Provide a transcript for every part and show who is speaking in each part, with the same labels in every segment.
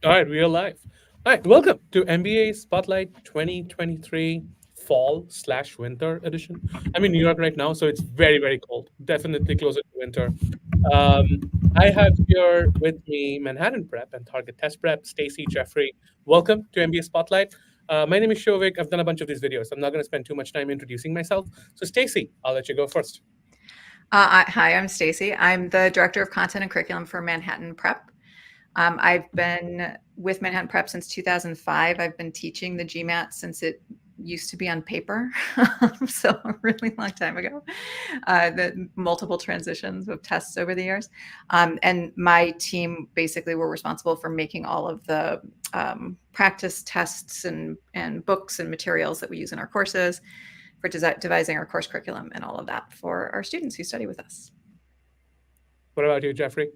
Speaker 1: All right, we are live. All right, welcome to MBA Spotlight 2023 Fall/Winter edition. I'm in New York right now, so it's very, very cold. Definitely closer to winter. Um, I have here with me Manhattan Prep and Target Test Prep, Stacy, Jeffrey. Welcome to MBA Spotlight. My name is Shovik. I've done a bunch of these videos. I'm not going to spend too much time introducing myself. So, Stacy, I'll let you go first.
Speaker 2: Hi, I'm Stacy. I'm the Director of Content and Curriculum for Manhattan Prep. I've been with Manhattan Prep since 2005. I've been teaching the GMAT since it used to be on paper, so a really long time ago. The multiple transitions of tests over the years. And my team basically were responsible for making all of the practice tests and books and materials that we use in our courses, for devising our course curriculum and all of that for our students who study with us.
Speaker 1: What about you, Jeffrey?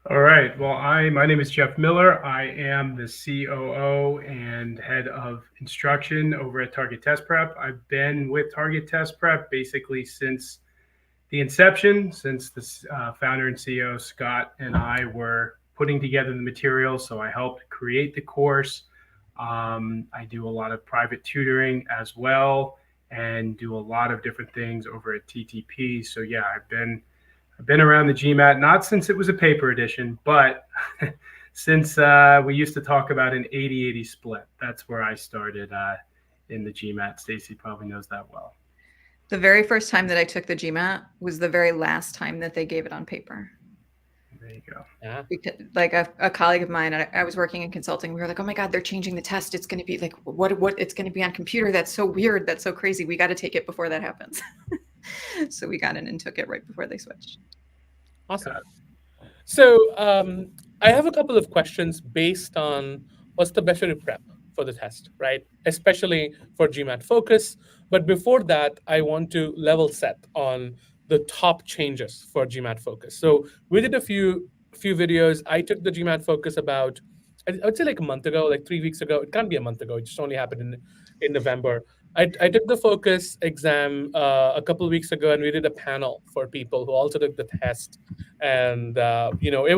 Speaker 3: All right. Well, my name is Jeff Miller. I am the COO and head of instruction over at Target Test Prep. I've been with Target Test Prep basically since the inception, since the founder and CEO Scott and I were putting together the materials. So I helped create the course. I do a lot of private tutoring as well, and do a lot of different things over at TTP. So yeah, I've been around the GMAT, not since it was a paper edition, but since we used to talk about an 80-80 split. That's where I started in the GMAT. Stacy probably knows that well.
Speaker 2: The very first time that I took the GMAT was the very last time that they gave it on paper.
Speaker 3: There you go.
Speaker 1: Yeah.
Speaker 2: Because, like a colleague of mine, I was working in consulting. We were like, "Oh my God, they're changing the test. It's going to be like what? It's going to be on computer. That's so weird. That's so crazy. We got to take it before that happens." So we got in and took it right before they switched.
Speaker 1: Awesome. So I have a couple of questions based on what's the best way to prep for the test, right? Especially for GMAT Focus. But before that, I want to level set on the top changes for GMAT Focus. So we did a few videos. I took the GMAT Focus about, I would say like a month ago, like 3 weeks ago. It can't be a month ago. It just only happened in November. I took the focus exam a couple of weeks ago, and we did a panel for people who also took the test, and it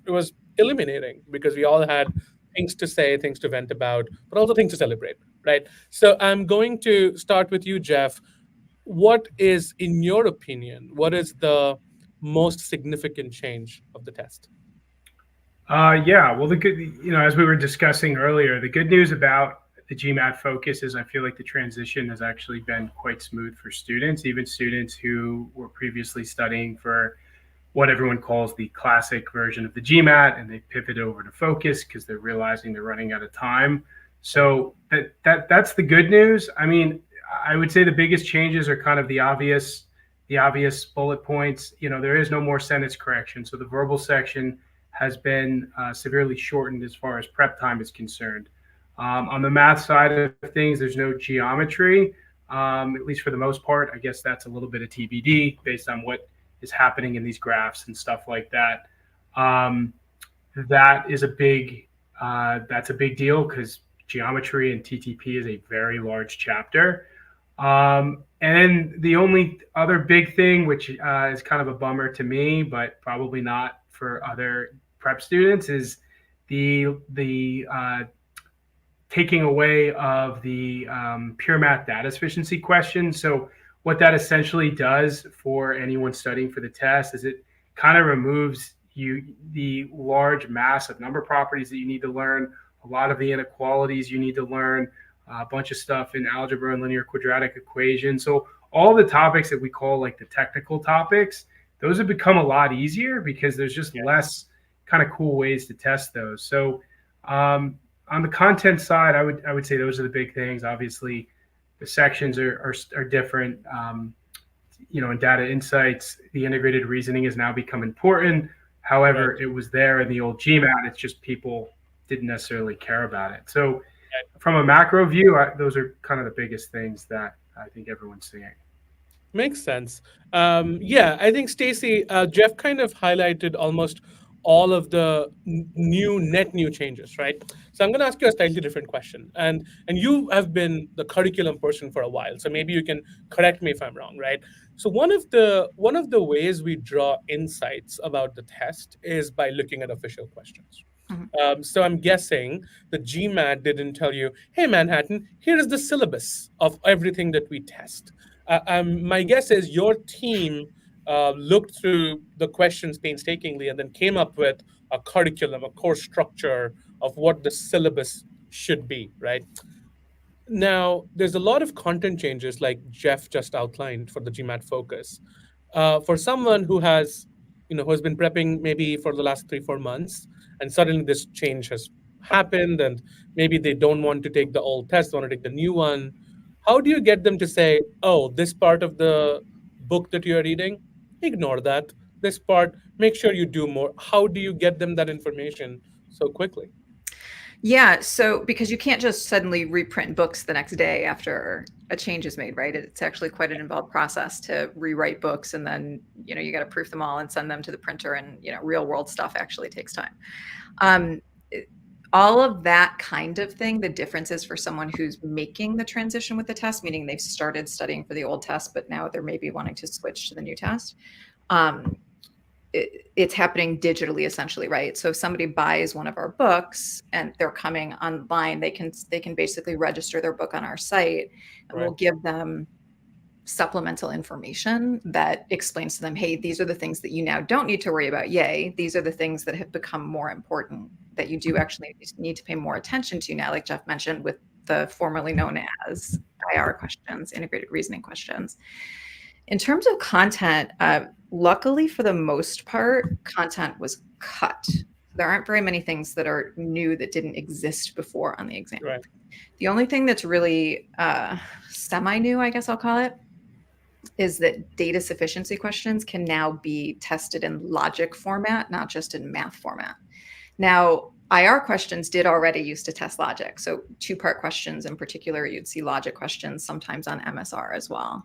Speaker 1: was illuminating because we all had things to say, things to vent about, but also things to celebrate, right? So I'm going to start with you, Jeff. What is, in your opinion, what is the most significant change of the test?
Speaker 3: Yeah, well, as we were discussing earlier, the good news about the GMAT Focus is I feel like the transition has actually been quite smooth for students, even students who were previously studying for what everyone calls the classic version of the GMAT, and they pivot over to Focus because they're realizing they're running out of time. So that's the good news. I mean, I would say the biggest changes are kind of the obvious bullet points. There is no more sentence correction, so the verbal section has been severely shortened as far as prep time is concerned. On the math side of things, there's no geometry, at least for the most part. I guess that's a little bit of TBD based on what is happening in these graphs and stuff like that. That is that's a big deal because geometry and TTP is a very large chapter. And then the only other big thing, which is kind of a bummer to me, but probably not for other prep students, is the taking away of the pure math data sufficiency question. So what that essentially does for anyone studying for the test is it kind of removes the large mass of number properties that you need to learn, a lot of the inequalities you need to learn, a bunch of stuff in algebra and linear quadratic equations. So all the topics that we call like the technical topics, those have become a lot easier because there's just less kind of cool ways to test those. So on the content side, I would say those are the big things. Obviously, the sections are different. In data insights, the integrated reasoning has now become important. However,
Speaker 1: Right.
Speaker 3: it was there in the old GMAT. It's just people didn't necessarily care about it. So from a macro view, those are kind of the biggest things that I think everyone's seeing.
Speaker 1: Makes sense. Yeah, I think Stacy, Jeff kind of highlighted almost all of the net new changes, right? So I'm going to ask you a slightly different question, and you have been the curriculum person for a while, so maybe you can correct me if I'm wrong, right? So one of the ways we draw insights about the test is by looking at official questions, So I'm guessing the GMAT didn't tell you, hey, Manhattan, here is the syllabus of everything that we test. My guess is your team looked through the questions painstakingly and then came up with a curriculum, a course structure of what the syllabus should be, right? Now, there's a lot of content changes like Jeff just outlined for the GMAT Focus. For someone who has been prepping maybe for the last 3, 4 months, and suddenly this change has happened, and maybe they don't want to take the old test, want to take the new one. How do you get them to say, "Oh, this part of the book that you're reading, ignore that. This part, make sure you do more." How do you get them that information so quickly?
Speaker 2: Yeah, so because you can't just suddenly reprint books the next day after a change is made, right? It's actually quite an involved process to rewrite books, and then you got to proof them all and send them to the printer, and real world stuff actually takes time. Um, all of that kind of thing, the difference is for someone who's making the transition with the test, meaning they've started studying for the old test, but now they're maybe wanting to switch to the new test. It's happening digitally, essentially, right? So if somebody buys one of our books and they're coming online, they can basically register their book on our site, and
Speaker 1: Right.
Speaker 2: we'll give them supplemental information that explains to them, hey, these are the things that you now don't need to worry about. Yay. These are the things that have become more important that you do actually need to pay more attention to now, like Jeff mentioned, with the formerly known as IR questions, integrated reasoning questions. In terms of content, luckily for the most part, content was cut. There aren't very many things that are new that didn't exist before on the exam.
Speaker 1: Right.
Speaker 2: The only thing that's really semi-new, I guess I'll call it, is that data sufficiency questions can now be tested in logic format, not just in math format. Now, IR questions did already used to test logic. So two-part questions in particular, you'd see logic questions sometimes on MSR as well.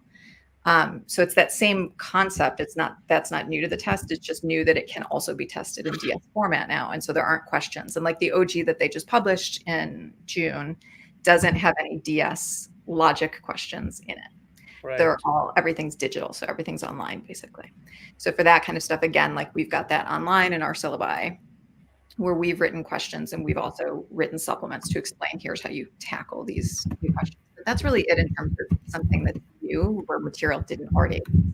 Speaker 2: So it's that same concept. That's not new to the test. It's just new that it can also be tested in DS format now. And so there aren't questions. And like the OG that they just published in June doesn't have any DS logic questions in it.
Speaker 1: Right.
Speaker 2: Everything's digital. So everything's online basically. So for that kind of stuff, again, like we've got that online in our syllabi where we've written questions, and we've also written supplements to explain, here's how you tackle these new questions. But that's really it in terms of something that's new where material didn't already exist.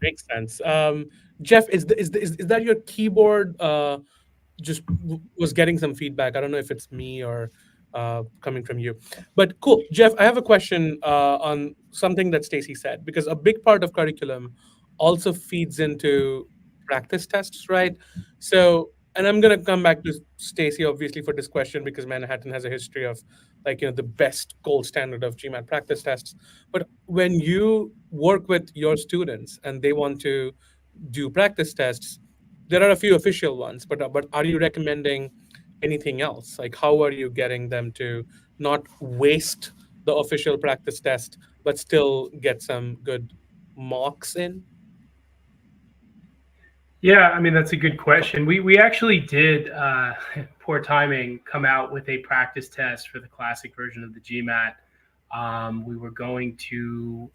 Speaker 1: Makes sense. Jeff, is that your keyboard? Just was getting some feedback. I don't know if it's me or coming from you, but cool. Jeff, I have a question on something that Stacy said, because a big part of curriculum also feeds into practice tests, right? So, and I'm gonna come back to Stacy obviously for this question because Manhattan has a history of the best gold standard of GMAT practice tests. But when you work with your students and they want to do practice tests, there are a few official ones, but are you recommending anything else? Like, how are you getting them to not waste the official practice test, but still get some good mocks in?
Speaker 3: Yeah, I mean that's a good question. We actually did poor timing come out with a practice test for the classic version of the GMAT. We were going to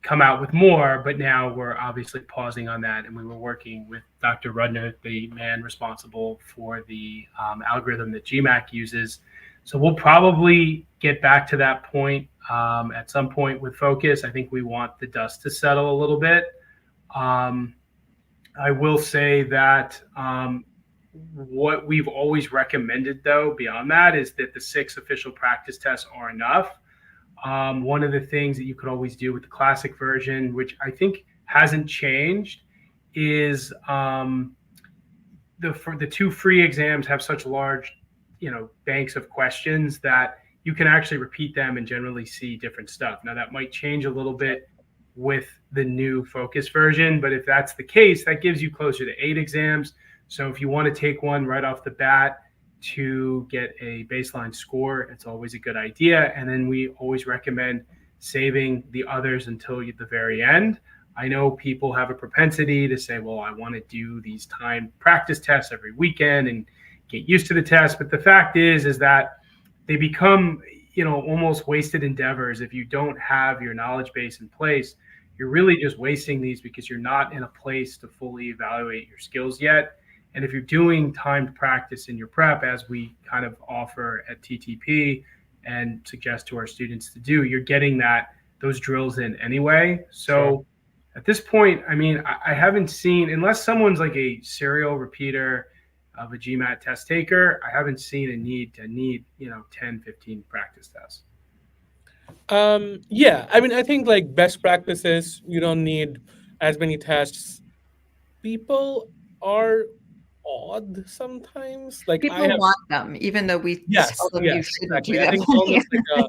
Speaker 3: come out with more, but now we're obviously pausing on that, and we were working with Dr. Rudner, the man responsible for the algorithm that GMAC uses. So we'll probably get back to that point at some point with Focus. I think we want the dust to settle a little bit. I will say that what we've always recommended, though, beyond that, is that the 6 official practice tests are enough. One of the things that you could always do with the classic version, which I think hasn't changed, is the 2 free exams have such large, banks of questions that you can actually repeat them and generally see different stuff. Now that might change a little bit with the new Focus version, but if that's the case, that gives you closer to 8 exams. So if you want to take one right off the bat to get a baseline score, it's always a good idea. And then we always recommend saving the others until the very end. I know people have a propensity to say, well, I want to do these timed practice tests every weekend and get used to the test. But the fact is that they become, almost wasted endeavors if you don't have your knowledge base in place. you're really just wasting these because you're not in a place to fully evaluate your skills yet. And if you're doing timed practice in your prep, as we kind of offer at TTP and suggest to our students to do, you're getting those drills in anyway. So
Speaker 1: Sure.
Speaker 3: at this point, I mean, I haven't seen, unless someone's like a serial repeater of a GMAT test taker, I haven't seen a need 10, 15 practice tests.
Speaker 1: Yeah, I mean, I think like best practices, you don't need as many tests. People are odd sometimes. Like I
Speaker 2: People
Speaker 1: have,
Speaker 2: want them, even though we tell
Speaker 1: yes,
Speaker 2: them you
Speaker 1: yes,
Speaker 2: shouldn't
Speaker 1: exactly.
Speaker 2: do
Speaker 1: I
Speaker 2: them.
Speaker 1: think it's almost like a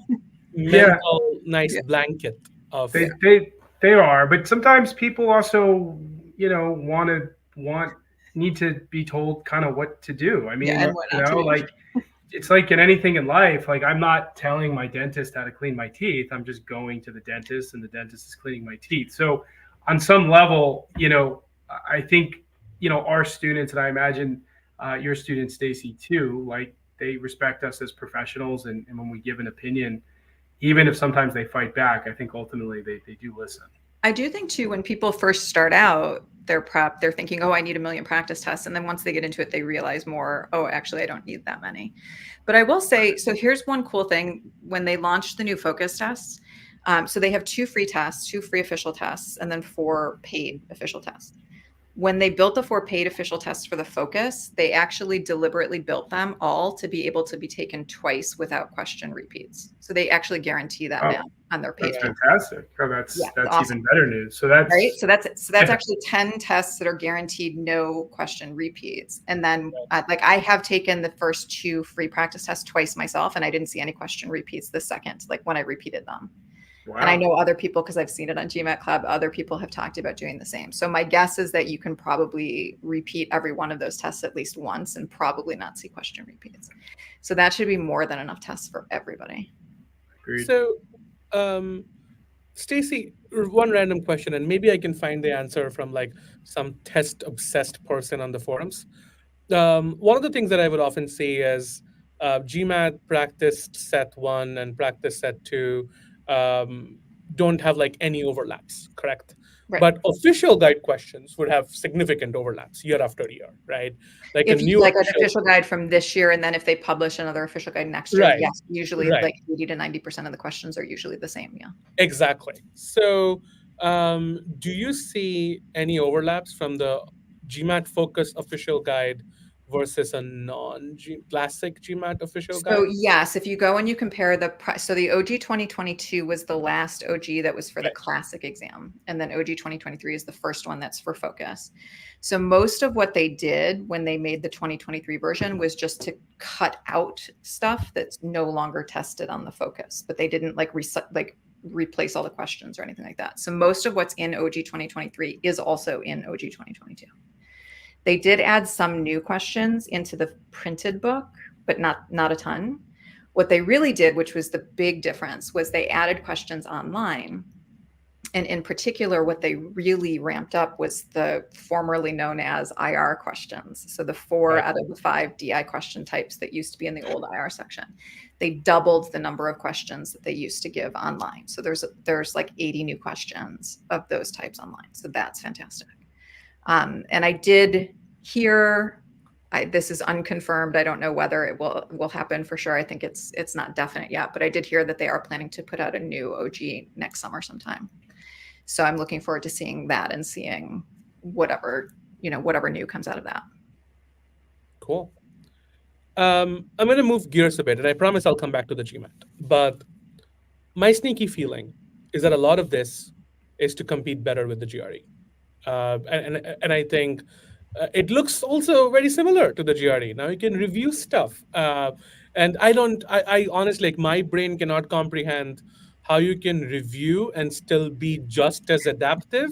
Speaker 3: Yeah,
Speaker 1: mental nice
Speaker 2: Yeah.
Speaker 1: blanket of
Speaker 3: they
Speaker 2: Yeah.
Speaker 3: they they are, but sometimes people also, want need to be told kind of what to do. I
Speaker 2: Yeah,
Speaker 3: mean,
Speaker 2: and what not to do.
Speaker 3: like it's like in anything in life, like I'm not telling my dentist how to clean my teeth. I'm just going to the dentist and the dentist is cleaning my teeth. So on some level, I think, our students, and I imagine your students, Stacy, too, like they respect us as professionals. And when we give an opinion, even if sometimes they fight back, I think ultimately they do listen.
Speaker 2: I do think too, when people first start out their prep, they're thinking, oh, I need a million practice tests. And then once they get into it, they realize more, oh, actually, I don't need that many. But I will say, so here's one cool thing when they launched the new focus tests. So they have 2 free tests, 2 free official tests, and then 4 paid official tests. When they built the 4 paid official tests for the focus, they actually deliberately built them all to be able to be taken twice without question repeats. So they actually guarantee that
Speaker 3: Oh,
Speaker 2: now on their paid
Speaker 3: that's
Speaker 2: ones.
Speaker 3: fantastic. Oh,
Speaker 2: Yeah, it's
Speaker 3: that's
Speaker 2: awesome.
Speaker 3: even better news. So
Speaker 2: Right. So that's
Speaker 3: yeah,
Speaker 2: actually 10 tests that are guaranteed no question repeats. And then like I have taken the first 2 free practice tests twice myself, and I didn't see any question repeats the second, like when I repeated them. And I
Speaker 3: wow.
Speaker 2: know other people, because I've seen it on GMAT Club, other people have talked about doing the same. So my guess is that you can probably repeat every one of those tests at least once and probably not see question repeats. So that should be more than enough tests for everybody.
Speaker 3: Agreed.
Speaker 1: so. Um, Stacy, one random question, and maybe I can find the answer from like some test obsessed person on the forums. One of the things that I would often see is GMAT practice set one and practice set two don't have like any overlaps, correct?
Speaker 2: Right.
Speaker 1: But official guide questions would have significant overlaps year after year, right? Like a
Speaker 2: If you
Speaker 1: new
Speaker 2: like an
Speaker 1: official,
Speaker 2: official guide from this year, and then if they publish another official guide next year,
Speaker 1: right,
Speaker 2: yes, usually
Speaker 1: right.
Speaker 2: like 80 to 90% of the questions are usually the same. Yeah.
Speaker 1: Exactly. So, do you see any overlaps from the GMAT Focus official guide versus a non-classic GMAT official
Speaker 2: So
Speaker 1: guide?
Speaker 2: yes, if you go and you compare so the OG 2022 was the last OG that was for the
Speaker 1: Right.
Speaker 2: classic exam, and then OG 2023 is the first one that's for focus. So most of what they did when they made the 2023 version was just to cut out stuff that's no longer tested on the focus, but they didn't like replace all the questions or anything like that. So most of what's in OG 2023 is also in OG 2022. They did add some new questions into the printed book, but not a ton. What they really did, which was the big difference, was they added questions online. And in particular, what they really ramped up was the formerly known as IR questions. So the 4
Speaker 1: Right.
Speaker 2: out of the 5 DI question types that used to be in the old IR section. They doubled the number of questions that they used to give online. So there's like 80 new questions of those types online. So that's fantastic. And I did hear, this is unconfirmed. I don't know whether it will happen for sure. I think it's not definite yet, but I did hear that they are planning to put out a new OG next summer sometime. So I'm looking forward to seeing that and seeing whatever new comes out of that.
Speaker 1: Cool. I'm going to move gears a bit, and I promise I'll come back to the GMAT. But my sneaky feeling is that a lot of this is to compete better with the GRE. And I think it looks also very similar to the GRE. Now you can review stuff, and I honestly, like, my brain cannot comprehend how you can review and still be just as adaptive.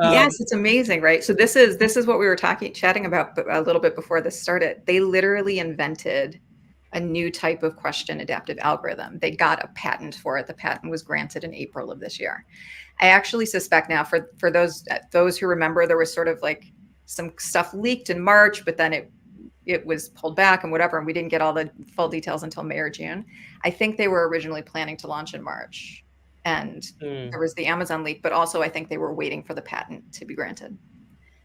Speaker 2: Yes,
Speaker 1: Um,
Speaker 2: it's amazing, right? So this is what we were chatting about a little bit before this started. They literally invented a new type of question adaptive algorithm. They got a patent for it. The patent was granted in April of this year. I actually suspect now, for those who remember, there was sort of like some stuff leaked in March, but then it was pulled back and whatever, and we didn't get all the full details until May or June. I think they were originally planning to launch in March. And there was the Amazon leak, but also I think they were waiting for the patent to be granted.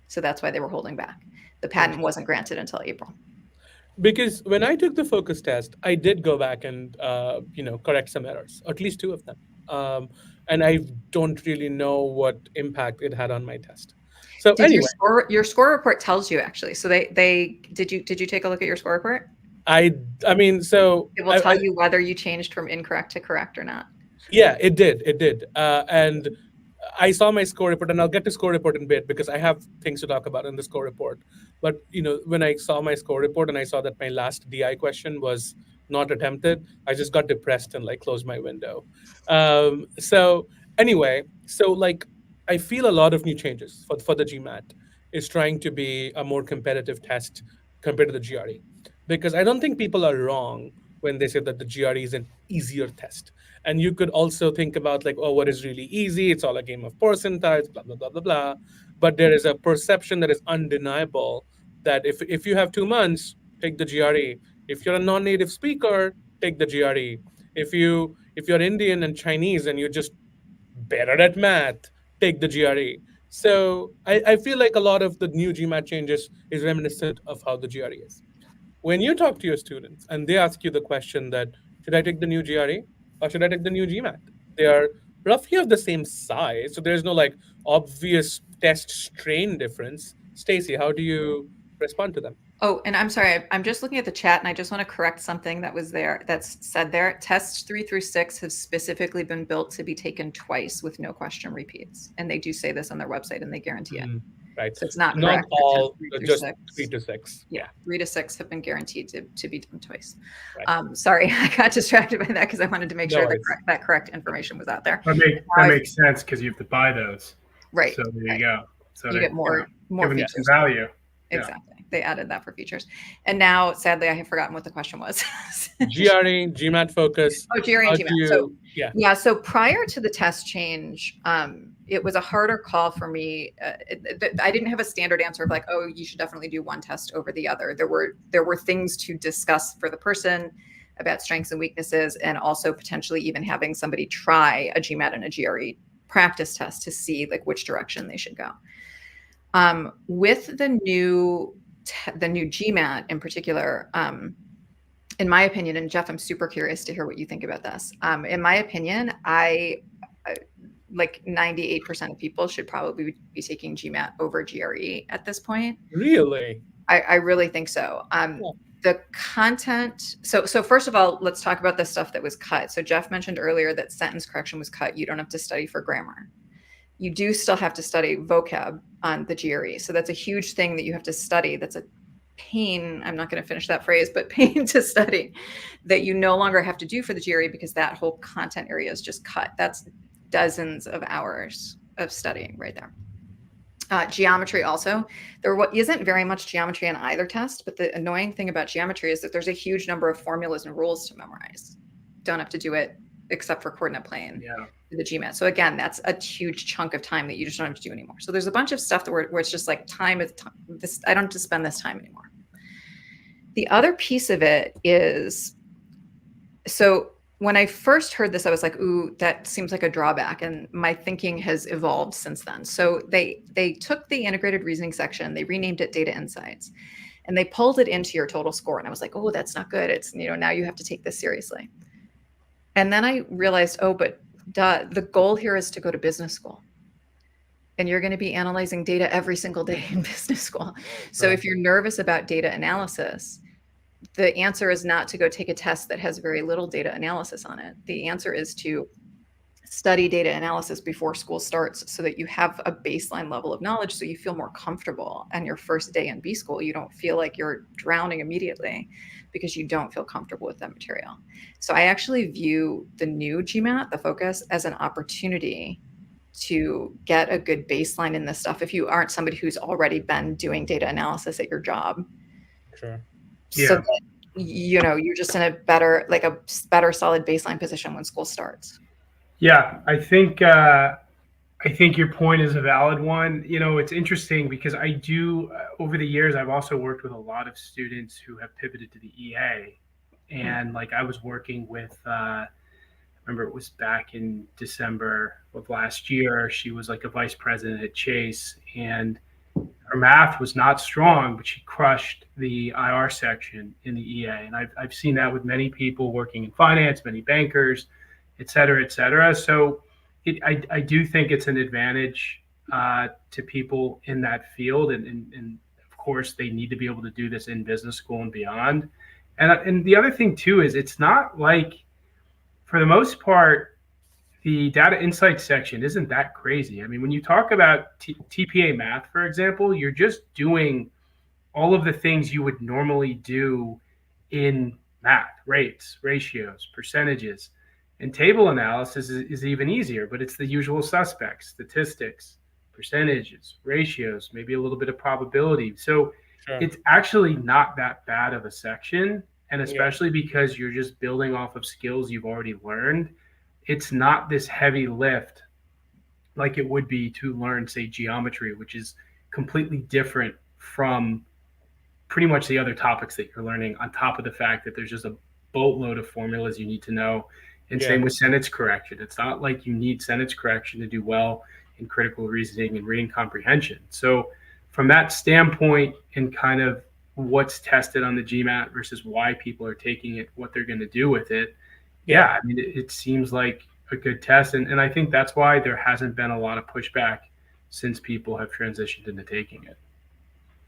Speaker 2: So that's why they were holding back. The patent wasn't granted until April.
Speaker 1: Because when I took the focus test, I did go back and correct some errors, at least two of them, and I don't really know what impact it had on my test. So
Speaker 2: Did
Speaker 1: anyway,
Speaker 2: your score report tells you actually? So they did you take a look at your score report?
Speaker 1: I mean, so
Speaker 2: It will tell you whether you changed from incorrect to correct or not.
Speaker 1: yeah, it did, and I saw my score report, and I'll get to score report in a bit because I have things to talk about in the score report. But when I saw my score report and I saw that my last DI question was not attempted, I just got depressed and like closed my window. So anyway, so like I feel a lot of new changes for the GMAT is trying to be a more competitive test compared to the GRE, because I don't think people are wrong when they say that the GRE is an easier test. And you could also think about like, oh, what is really easy? It's all a game of percentiles, blah, blah, blah, blah, blah. But there is a perception that is undeniable that if you have 2 months, take the GRE. If you're a non-native speaker, take the GRE. If you're Indian and Chinese and you're just better at math, take the GRE. So I feel like a lot of the new GMAT changes is reminiscent of how the GRE is. When you talk to your students and they ask you the question that, should I take the new GRE or should I take the new GMAT? They are roughly of the same size, so there's no like obvious test strain difference. Stacy, how do you respond to them?
Speaker 2: Oh, and I'm sorry, I'm just looking at the chat and I just want to correct something that was there, that's said there. Tests 3 through 6 have specifically been built to be taken twice with no question repeats. And they do say this on their website and they guarantee it.
Speaker 1: Right.
Speaker 2: So it's not
Speaker 1: Not
Speaker 2: correct.
Speaker 1: all, just
Speaker 2: 6.
Speaker 1: 3 to 6.
Speaker 2: Yeah, 3 to 6 have been guaranteed to be done twice.
Speaker 1: Right.
Speaker 2: Sorry, I got distracted by that because I wanted to make sure that correct information was out there.
Speaker 3: That makes sense because you have to buy those.
Speaker 2: Right.
Speaker 3: So there you go. So
Speaker 2: you get more features.
Speaker 3: Some value.
Speaker 2: Exactly. Yeah. They added that for features. And now, sadly, I have forgotten what the question was.
Speaker 1: GRE, GMAT Focus.
Speaker 2: Oh, GRE and GMAT. So prior to the test change, it was a harder call for me. I didn't have a standard answer of like, oh, you should definitely do one test over the other. There were things to discuss for the person about strengths and weaknesses, and also potentially even having somebody try a GMAT and a GRE practice test to see like which direction they should go. With the new GMAT in particular, in my opinion, and Jeff, I'm super curious to hear what you think about this. In my opinion, like 98% of people should probably be taking GMAT over GRE at this point.
Speaker 1: Really?
Speaker 2: I really think so. The content. So first of all, let's talk about the stuff that was cut. So Jeff mentioned earlier that sentence correction was cut. You don't have to study for grammar. You do still have to study vocab on the GRE. So that's a huge thing that you have to study. That's a pain. I'm not going to finish that phrase, but pain to study that you no longer have to do for the GRE because that whole content area is just cut. That's dozens of hours of studying right there. Geometry also. There isn't very much geometry in either test, but the annoying thing about geometry is that there's a huge number of formulas and rules to memorize. Don't have to do it except for coordinate plane.
Speaker 3: Yeah.
Speaker 2: The GMAT. So again, that's a huge chunk of time that you just don't have to do anymore. So there's a bunch of stuff where it's just like time is this. I don't have to spend this time anymore. The other piece of it is, so when I first heard this, I was like, ooh, that seems like a drawback. And my thinking has evolved since then. So they took the integrated reasoning section, they renamed it data insights, and they pulled it into your total score. And I was like, oh, that's not good. It's, now you have to take this seriously. And then I realized, oh, but the goal here is to go to business school. And you're going to be analyzing data every single day in business school. So right. If you're nervous about data analysis, the answer is not to go take a test that has very little data analysis on it. The answer is to study data analysis before school starts so that you have a baseline level of knowledge so you feel more comfortable. And your first day in B school, you don't feel like you're drowning immediately because you don't feel comfortable with that material. So I actually view the new GMAT, the Focus, as an opportunity to get a good baseline in this stuff if you aren't somebody who's already been doing data analysis at your job.
Speaker 1: Sure.
Speaker 3: Yeah.
Speaker 2: So that, you're just in a better solid baseline position when school starts.
Speaker 3: Yeah, I think your point is a valid one. It's interesting because I do, over the years, I've also worked with a lot of students who have pivoted to the EA. And like I was working with my remember it was back in December of last year. She was like a vice president at Chase, and her math was not strong, but she crushed the IR section in the EA. And I've seen that with many people working in finance, many bankers, et cetera, et cetera. So I do think it's an advantage to people in that field. And of course, they need to be able to do this in business school and beyond. And the other thing, too, is it's not like, for the most part, the data insights section isn't that crazy. I mean, when you talk about TPA math, for example, you're just doing all of the things you would normally do in math: rates, ratios, percentages. And table analysis is even easier, but it's the usual suspects: statistics, percentages, ratios, maybe a little bit of probability. So
Speaker 1: Sure.
Speaker 3: it's actually not that bad of a section. And
Speaker 1: Yeah.
Speaker 3: especially because you're just building off of skills you've already learned, it's not this heavy lift like it would be to learn, say, geometry, which is completely different from pretty much the other topics that you're learning, on top of the fact that there's just a boatload of formulas you need to know. And
Speaker 1: Yeah.
Speaker 3: same with sentence correction. It's not like you need sentence correction to do well in critical reasoning and reading comprehension. So from that standpoint, and kind of what's tested on the GMAT versus why people are taking it, what they're going to do with it,
Speaker 1: Yeah.
Speaker 3: yeah, I mean, it seems like a good test. And I think that's why there hasn't been a lot of pushback since people have transitioned into taking it.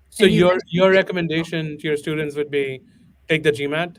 Speaker 1: So
Speaker 2: And you
Speaker 1: your
Speaker 2: mentioned,
Speaker 1: recommendation to your students would be take the GMAT?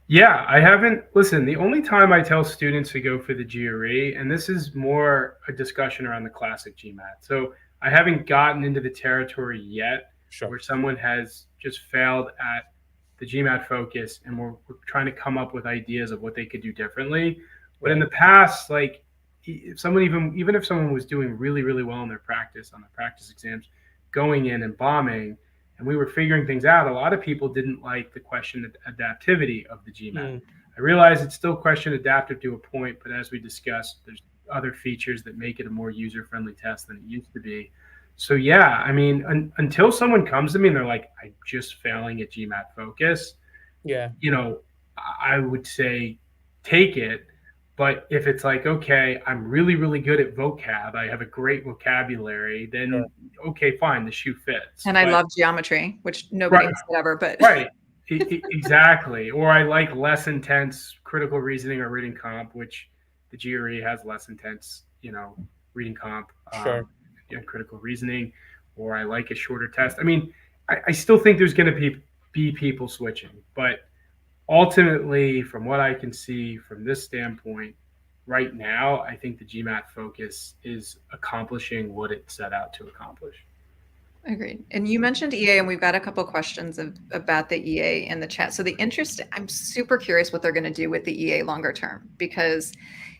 Speaker 3: Yeah, I haven't. Listen, the only time I tell students to go for the GRE, and this is more a discussion around the classic GMAT. So I haven't gotten into the territory yet
Speaker 1: Sure.
Speaker 3: where someone has just failed at the GMAT focus, and we're trying to come up with ideas of what they could do differently. But in
Speaker 1: Right.
Speaker 3: the past, like, if someone, even if someone was doing really, really well in their practice, on the practice exams, going in and bombing, and we were figuring things out, a lot of people didn't like the question adaptivity of the GMAT.
Speaker 1: Mm.
Speaker 3: I realize it's still question adaptive to a point, but as we discussed, there's other features that make it a more user-friendly test than it used to be. So yeah, I mean, until someone comes to me and they're like, "I'm just failing at GMAT Focus,"
Speaker 1: Yeah.
Speaker 3: you know, I would say take it. But if it's like, okay, I'm really, really good at vocab, I have a great vocabulary,
Speaker 1: Sure.
Speaker 3: then okay, fine, the shoe fits.
Speaker 2: and I
Speaker 3: But
Speaker 2: love geometry, which nobody
Speaker 3: right,
Speaker 2: has said ever, but
Speaker 3: right, exactly. Or I like less intense critical reasoning or reading comp, which the GRE has less intense, reading comp,
Speaker 1: Sure.
Speaker 3: and critical reasoning. Or I like a shorter test. I mean, I still think there's going to be people switching, but ultimately, from what I can see from this standpoint, right now, I think the GMAT focus is accomplishing what it set out to accomplish.
Speaker 2: agreed. And you mentioned EA, and we've got a couple questions about the EA in the chat. So I'm super curious what they're going to do with the EA longer term, because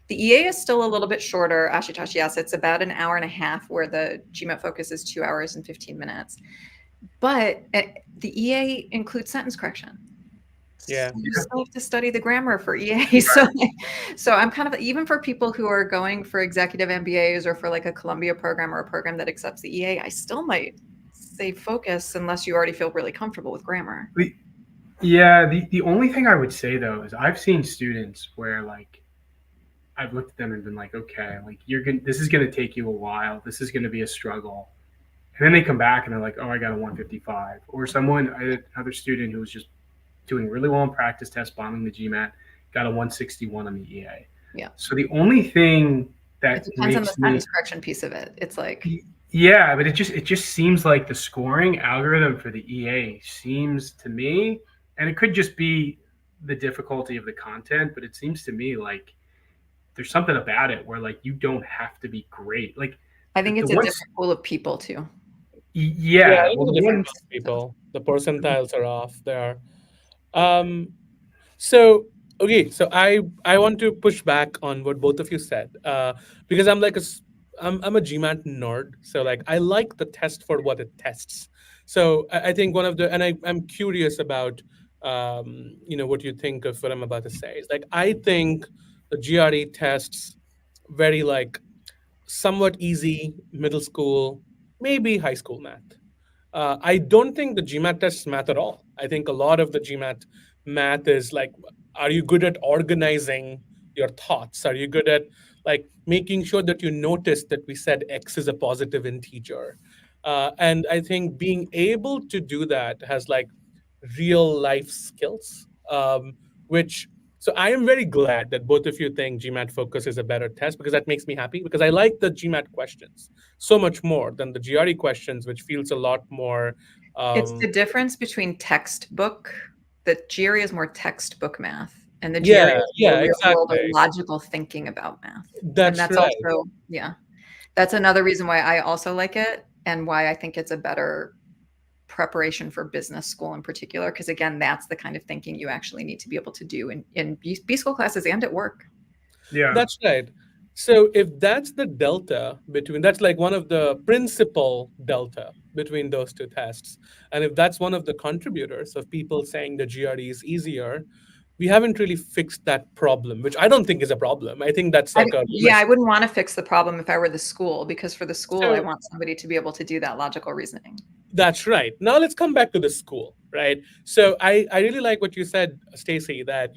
Speaker 2: the EA is still a little bit shorter. Ashitoshi, yes, it's about an hour and a half, where the GMAT Focus is 2 hours and 15 minutes. But the EA includes sentence correction.
Speaker 1: Yeah.
Speaker 2: You still have to study the grammar for EA. So I'm kind of, even for people who are going for executive MBAs or for like a Columbia program or a program that accepts the EA, I still might say focus unless you already feel really comfortable with grammar.
Speaker 3: Yeah, the only thing I would say though is I've seen students where, like, I've looked at them and been like, okay, like, this is gonna take you a while. This is gonna be a struggle. And then they come back and they're like, oh, I got a 155. Or I had another student who was just doing really well in practice test, bombing the GMAT, got a 161 on the EA.
Speaker 2: Yeah.
Speaker 3: So the only thing that
Speaker 2: It depends on the
Speaker 3: makes me,
Speaker 2: sentence correction piece of it. It's like,
Speaker 3: yeah, but it just seems like the scoring algorithm for the EA seems to me, and it could just be the difficulty of the content, but it seems to me like there's something about it where, like, you don't have to be great. Like,
Speaker 2: I think
Speaker 3: the
Speaker 2: it's a
Speaker 3: ones,
Speaker 2: different pool of people too.
Speaker 1: Yeah,
Speaker 3: yeah,
Speaker 1: it
Speaker 3: well,
Speaker 1: is a
Speaker 3: the
Speaker 1: different
Speaker 3: ones,
Speaker 1: group of people. The percentiles are off there. Um, so okay, so I want to push back on what both of you said, because I'm like I'm a GMAT nerd. So like I like the test for what it tests. So I think one of the, and I'm curious about what you think of what I'm about to say. It's like I think the GRE tests very like somewhat easy middle school, maybe high school math. I don't think the GMAT tests math at all. I think a lot of the GMAT math is like, are you good at organizing your thoughts? Are you good at like making sure that you notice that we said X is a positive integer? And I think being able to do that has like real life skills, which so I am very glad that both of you think GMAT Focus is a better test because that makes me happy because I like the GMAT questions so much more than the GRE questions, which feels a lot more.
Speaker 2: It's the
Speaker 1: Um,
Speaker 2: difference between textbook. The GRE is more textbook math, and the GRE
Speaker 1: yeah,
Speaker 2: is more
Speaker 1: yeah,
Speaker 2: real world or
Speaker 1: exactly.
Speaker 2: logical thinking about math. And
Speaker 1: That's
Speaker 2: that's
Speaker 1: right.
Speaker 2: also, yeah, that's another reason why I also like it and why I think it's a better preparation for business school in particular. Because again, that's the kind of thinking you actually need to be able to do in B school classes and at work.
Speaker 3: Yeah.
Speaker 1: That's right. So if that's the delta between, that's like one of the principal delta between those two tests. And if that's one of the contributors of people saying the GRE is easier, we haven't really fixed that problem, which I don't think is a problem. I think that's like a
Speaker 2: Yeah, I
Speaker 1: mess.
Speaker 2: wouldn't want to fix the problem if I were the school, because for the school, I
Speaker 1: So
Speaker 2: want somebody to be able to do that logical reasoning.
Speaker 1: that's right. Now let's come back to the school, right? So I really like what you said, Stacy, that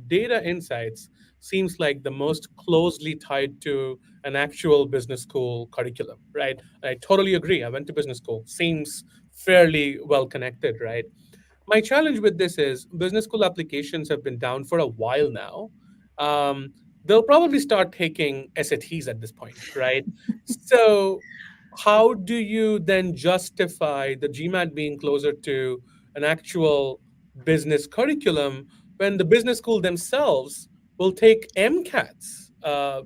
Speaker 1: data insights seems like the most closely tied to an actual business school curriculum, right? I totally agree. I went to business school. Seems fairly well connected, right? My challenge with this is business school applications have been down for a while now. They'll probably start taking SATs at this point, right? So, how do you then justify the GMAT being closer to an actual business curriculum when the business school themselves will take MCATs?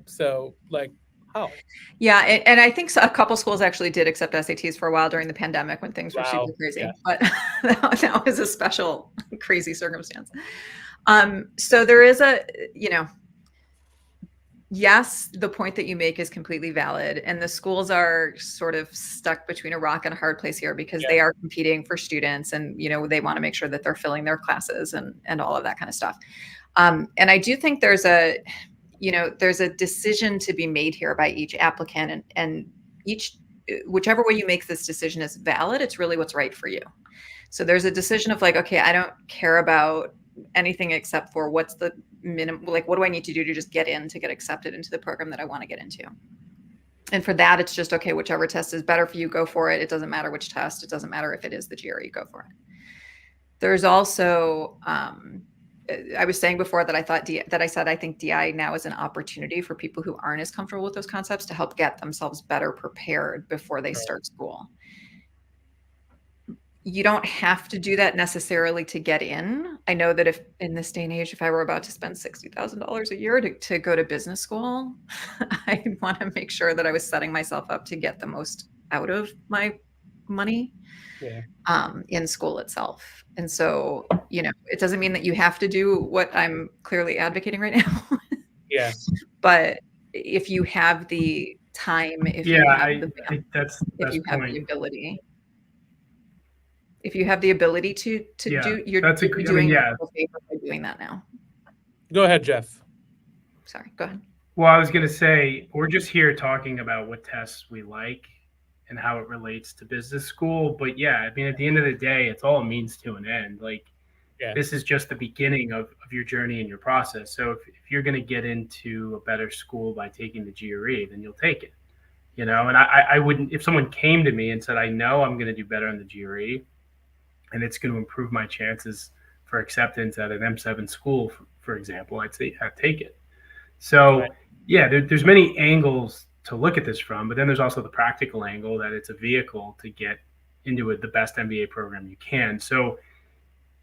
Speaker 1: So, like, how?
Speaker 2: Yeah, and I think a couple schools actually did accept SATs for a while during the pandemic when things were super
Speaker 1: Wow. Yeah.
Speaker 2: crazy, but that was a special crazy circumstance. So there is yes, the point that you make is completely valid, and the schools are sort of stuck between a rock and a hard place here because
Speaker 1: Yeah.
Speaker 2: they are competing for students, and they want to make sure that they're filling their classes and all of that kind of stuff. And I do think there's a decision to be made here by each applicant, and each whichever way you make this decision is valid. It's really what's right for you. So there's a decision of like, okay, I don't care about anything except for what's the minimum, like what do I need to do to just get accepted into the program that I want to get into. And for that, it's just, okay, whichever test is better for you, go for it. It doesn't matter which test. It doesn't matter if it is the GRE, go for it. There's also, I was saying before that I said I think DI now is an opportunity for people who aren't as comfortable with those concepts to help get themselves better prepared before they start school. You don't have to do that necessarily to get in. I know that if in this day and age, if I were about to spend $60,000 a year to go to business school, I want to make sure that I was setting myself up to get the most out of my money
Speaker 1: Yeah.
Speaker 2: in school itself. And so, it doesn't mean that you have to do what I'm clearly advocating right now.
Speaker 1: Yeah.
Speaker 2: But if you have the time, if
Speaker 3: Yeah,
Speaker 2: you have
Speaker 3: I
Speaker 2: the
Speaker 3: think that's the
Speaker 2: if
Speaker 3: best
Speaker 2: you have the
Speaker 3: point.
Speaker 2: ability, if you have the ability to
Speaker 3: Yeah,
Speaker 2: do, you're
Speaker 3: that's a. I mean,
Speaker 2: doing
Speaker 3: yeah.
Speaker 2: yourself a favor by doing that now.
Speaker 1: Go ahead, Jeff.
Speaker 2: Sorry, go ahead.
Speaker 3: Well, I was going to say we're just here talking about what tests we like and how it relates to business school. But yeah, I mean, at the end of the day, it's all a means to an end. Like
Speaker 1: Yeah.
Speaker 3: this is just the beginning of your journey and your process. So if you're going to get into a better school by taking the GRE, then you'll take it. And I wouldn't, if someone came to me and said, I know I'm going to do better on the GRE and it's going to improve my chances for acceptance at an M7 school, for example, I'd say I'd take it.
Speaker 1: Right.
Speaker 3: So yeah, there's many angles to look at this from, but then there's also the practical angle that it's a vehicle to get into the best MBA program you can. So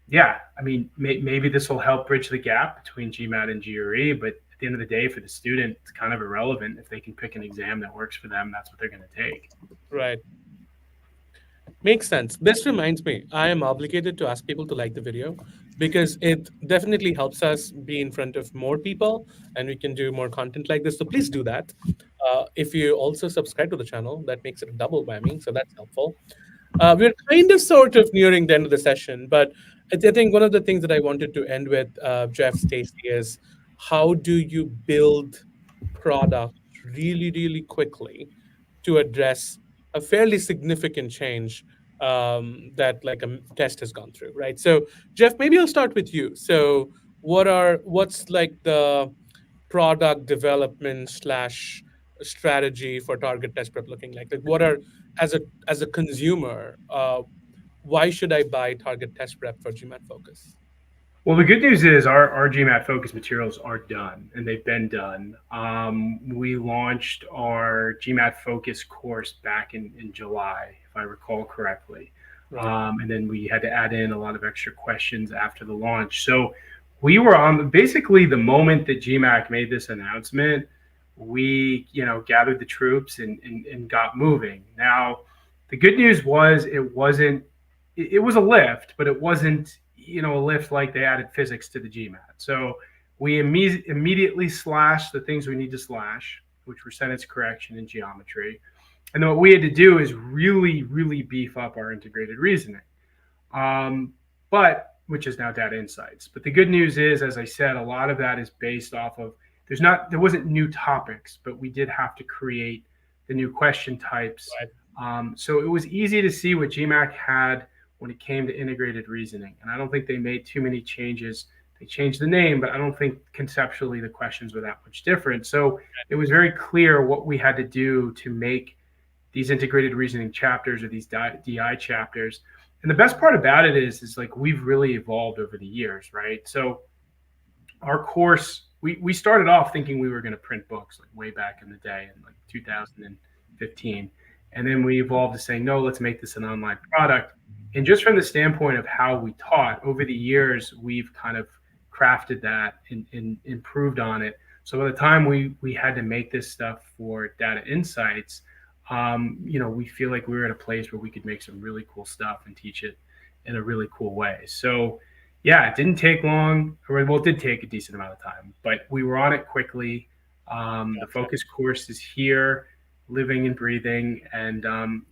Speaker 3: yeah, I mean, maybe this will help bridge the gap between GMAT and GRE, but at the end of the day, for the student, it's kind of irrelevant. If they can pick an exam that works for them, that's what they're going to take.
Speaker 1: Right. Makes sense. This reminds me, I am obligated to ask people to like the video because it definitely helps us be in front of more people and we can do more content like this. So please do that. If you also subscribe to the channel, that makes it a double whammy. So that's helpful. We're kind of sort of nearing the end of the session, but I think one of the things that I wanted to end with, Jeff, Stacy, is how do you build product really, really quickly to address a fairly significant change that like a test has gone through, right? So, Jeff, maybe I'll start with you. So, what's like the product development slash strategy for target test prep looking like? Like, what are, as a consumer, why should I buy target test prep for GMAT Focus?
Speaker 3: Well, the good news is our GMAT Focus materials are done, and they've been done. We launched our GMAT Focus course back in July, if I recall correctly.
Speaker 1: Right.
Speaker 3: And then we had to add in a lot of extra questions after the launch. So we were on basically the moment that GMAC made this announcement, we gathered the troops and got moving. Now, the good news was it was a lift, but it wasn't a lift like they added physics to the GMAT. So we immediately slashed the things we need to slash, which were sentence correction and geometry. And then what we had to do is really, really beef up our integrated reasoning, but which is now data insights. But the good news is, as I said, a lot of that is based off of there wasn't new topics, but we did have to create the new question types.
Speaker 1: Right.
Speaker 3: So it was easy to see what GMAC had when it came to integrated reasoning. And I don't think they made too many changes. They changed the name, but I don't think conceptually the questions were that much different. So it was very clear what we had to do to make these integrated reasoning chapters or these DI chapters. And the best part about it is like we've really evolved over the years, right? So our course, we started off thinking we were going to print books like way back in the day in like 2015. And then we evolved to saying, no, let's make this an online product. And just from the standpoint of how we taught over the years, we've kind of crafted that and improved on it. So by the time we had to make this stuff for data insights, we feel like we were at a place where we could make some really cool stuff and teach it in a really cool way. So yeah, it didn't take long. Well, it did take a decent amount of time, but we were on it quickly. The focus course is here, living and breathing. And,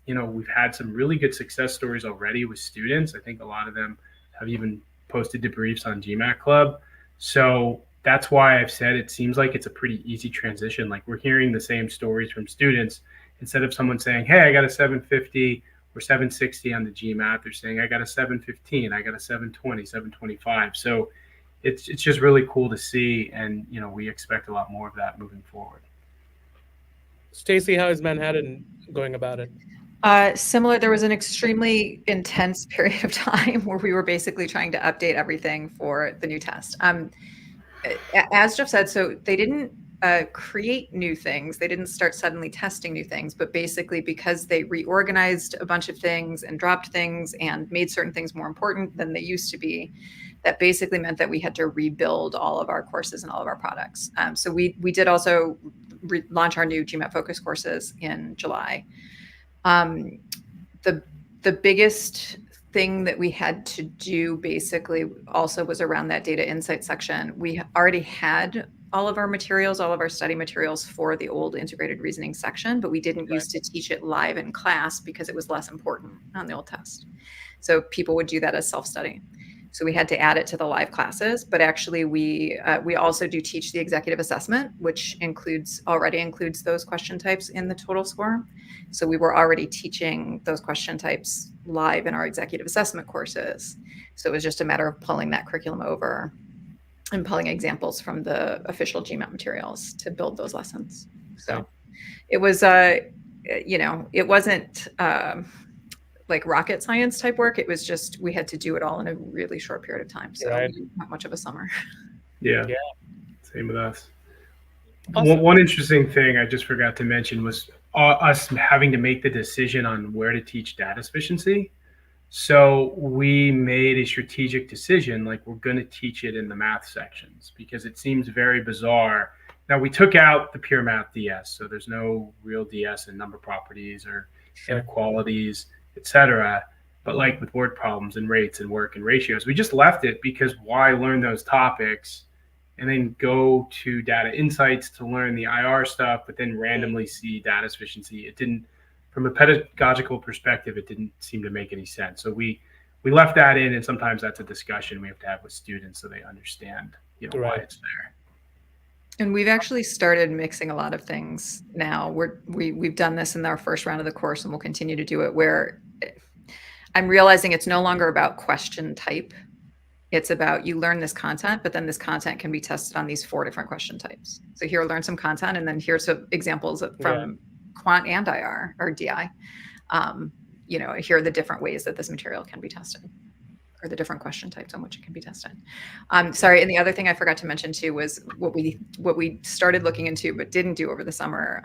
Speaker 3: we've had some really good success stories already with students. I think a lot of them have even posted debriefs on GMAT Club. So that's why I've said it seems like it's a pretty easy transition. Like we're hearing the same stories from students. Instead of someone saying, hey, I got a 750 or 760 on the GMAT, they're saying I got a 715, I got a 720, 725. So it's just really cool to see. And, we expect a lot more of that moving forward.
Speaker 1: Stacy, how is Manhattan going about it?
Speaker 2: Similar, there was an extremely intense period of time where we were basically trying to update everything for the new test. As Jeff said, so they didn't create new things. They didn't start suddenly testing new things, but basically because they reorganized a bunch of things and dropped things and made certain things more important than they used to be, that basically meant that we had to rebuild all of our courses and all of our products. So we did also launch our new GMAT Focus courses in July. The biggest thing that we had to do basically also was around that data insight section. We already had all of our materials, all of our study materials for the old integrated reasoning section, but we didn't used to teach it live in class because it was less important on the old test. So people would do that as self-study. So we had to add it to the live classes, but actually we also do teach the executive assessment, which already includes those question types in the total score. So we were already teaching those question types live in our executive assessment courses. So it was just a matter of pulling that curriculum over and pulling examples from the official GMAT materials to build those lessons. So it was, it wasn't like rocket science type work. It was just, we had to do it all in a really short period of time. So not much of a summer.
Speaker 3: Yeah. Same with us.
Speaker 1: Awesome.
Speaker 3: One interesting thing I just forgot to mention was us having to make the decision on where to teach data sufficiency. So we made a strategic decision, like we're going to teach it in the math sections because it seems very bizarre. Now we took out the pure math DS, so there's no real DS in number properties or inequalities, etc. But like with word problems and rates and work and ratios, we just left it because why learn those topics and then go to data insights to learn the IR stuff, but then randomly see data sufficiency. It didn't, from a pedagogical perspective, it didn't seem to make any sense. So we left that in, and sometimes that's a discussion we have to have with students so they understand, why it's there.
Speaker 2: And we've actually started mixing a lot of things now. We've done this in our first round of the course, and we'll continue to do it, where I'm realizing it's no longer about question type. It's about you learn this content, but then this content can be tested on these 4 different question types. So here, learn some content, and then here's some examples from quant and IR or DI. Here are the different ways that this material can be tested, or the different question types on which it can be tested. Sorry, and the other thing I forgot to mention too was what we started looking into but didn't do over the summer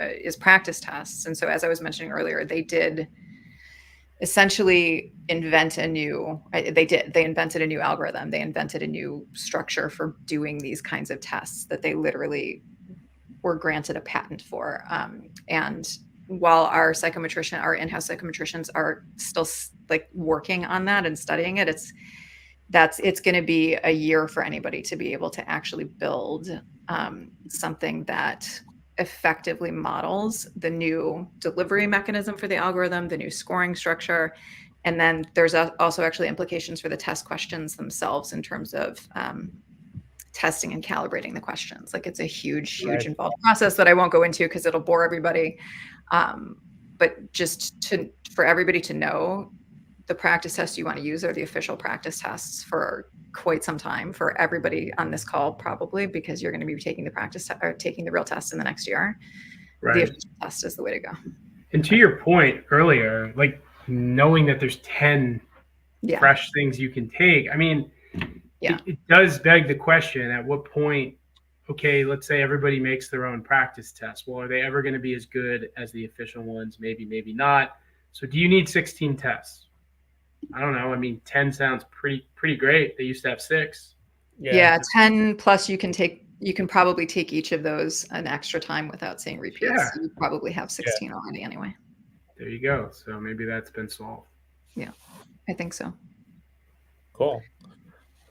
Speaker 2: is practice tests. And so, as I was mentioning earlier, they did essentially invent a new. They invented a new algorithm. They invented a new structure for doing these kinds of tests that they literally were granted a patent for. And while our in-house psychometricians are still like working on that and studying it, it's going to be a year for anybody to be able to actually build something that effectively models the new delivery mechanism for the algorithm, the new scoring structure. And then there's also actually implications for the test questions themselves in terms of testing and calibrating the questions. Like, it's a huge involved process that I won't go into because it'll bore everybody. But just for everybody to know, the practice tests you want to use are the official practice tests for quite some time for everybody on this call, probably, because you're going to be taking taking the real test in the next year.
Speaker 3: Right.
Speaker 2: The official test is the way to go.
Speaker 3: And to your point earlier, like knowing that there's 10 fresh things you can take, I mean, it does beg the question, at what point, okay, let's say everybody makes their own practice test. Well, are they ever going to be as good as the official ones? Maybe, maybe not. So do you need 16 tests? I don't know. I mean, 10 sounds pretty great. They used to have 6.
Speaker 2: Yeah, 10 plus you can probably take each of those an extra time without seeing repeats.
Speaker 3: Yeah.
Speaker 2: So you probably have 16 already anyway.
Speaker 3: There you go. So maybe that's been solved.
Speaker 2: Yeah, I think so.
Speaker 1: Cool.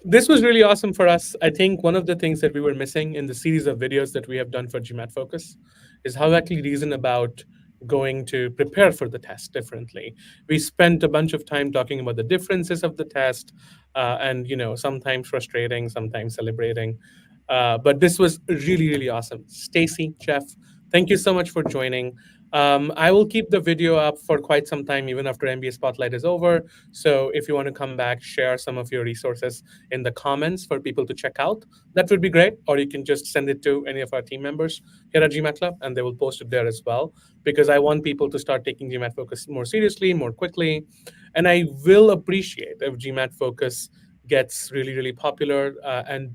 Speaker 1: This was really awesome for us. I think one of the things that we were missing in the series of videos that we have done for GMAT Focus is how to actually reason about going to prepare for the test differently. We spent a bunch of time talking about the differences of the test, and sometimes frustrating, sometimes celebrating. But this was really, really awesome. Stacy, Jeff, thank you so much for joining. I will keep the video up for quite some time, even after MBA Spotlight is over. So if you want to come back, share some of your resources in the comments for people to check out, that would be great. Or you can just send it to any of our team members here at GMAT Club, and they will post it there as well, because I want people to start taking GMAT Focus more seriously, more quickly. And I will appreciate if GMAT Focus gets really, really popular and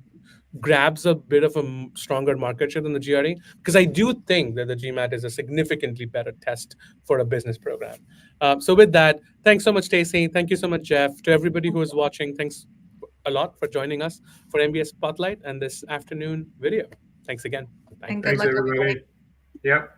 Speaker 1: grabs a bit of a stronger market share than the GRE, because I do think that the GMAT is a significantly better test for a business program. So with that, thanks so much, Stacey. Thank you so much, Jeff. To everybody who is watching, thanks a lot for joining us for MBA Spotlight and this afternoon video. Thanks again.
Speaker 2: Bye. And good luck, everybody.
Speaker 3: Yep.